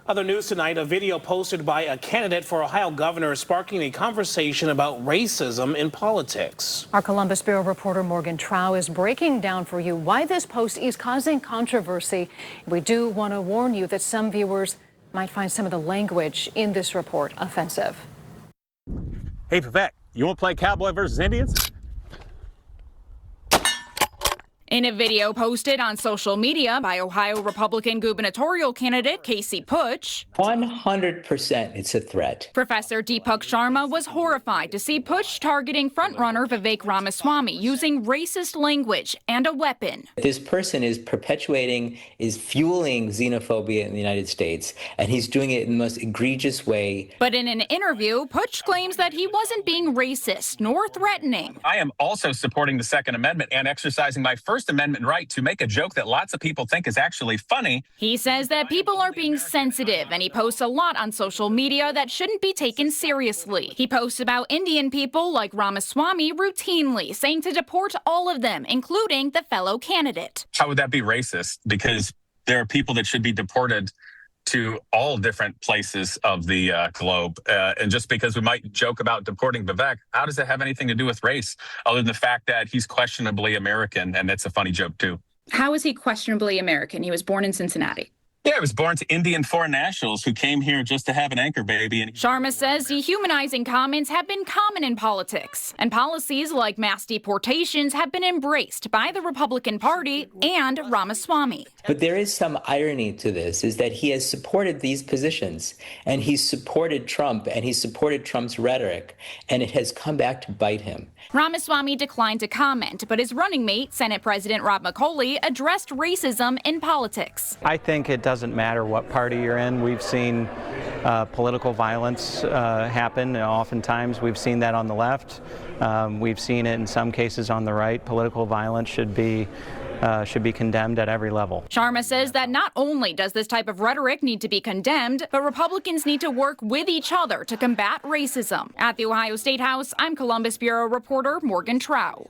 Other news tonight, a video posted by a candidate for Ohio governor sparking a conversation about racism in politics. Our Columbus Bureau reporter Morgan Trow is breaking down for you why this post is causing controversy. We do want to warn you that some viewers might find some of the language in this report offensive. Hey, Vivek, you want to play Cowboy versus Indians? In a video posted on social media by Ohio Republican gubernatorial candidate Casey Putsch, 100% it's a threat. Professor Deepak Sharma was horrified to see Putsch targeting frontrunner Vivek Ramaswamy using racist language and a weapon. This person is fueling xenophobia in the United States, and he's doing it in the most egregious way. But in an interview, Putsch claims that he wasn't being racist nor threatening. I am also supporting the Second Amendment and exercising my First Amendment right to make a joke that lots of people think is actually funny. He says that people are being sensitive, and he posts a lot on social media that shouldn't be taken seriously. He posts about Indian people like Ramaswamy routinely, saying to deport all of them, including the fellow candidate. How would that be racist? Because there are people that should be deported to all different places of the globe. And just because we might joke about deporting Vivek, how does that have anything to do with race, other than the fact that he's questionably American, and it's a funny joke, too? How is he questionably American? He was born in Cincinnati. Yeah, he was born to Indian foreign nationals who came here just to have an anchor baby. And Sharma says dehumanizing comments have been common in politics, and policies like mass deportations have been embraced by the Republican Party and Ramaswamy. But there is some irony to this, is that he has supported these positions, and he's supported Trump, and he's supported Trump's rhetoric, and it has come back to bite him. Ramaswamy declined to comment, but his running mate, Senate President Rob McCauley, addressed racism in politics. I think it doesn't matter what party you're in. We've seen political violence happen. Oftentimes we've seen that on the left. We've seen it in some cases on the right. Political violence should be condemned at every level. Sharma says that not only does this type of rhetoric need to be condemned, but Republicans need to work with each other to combat racism. At the Ohio State House, I'm Columbus Bureau reporter Morgan Trow.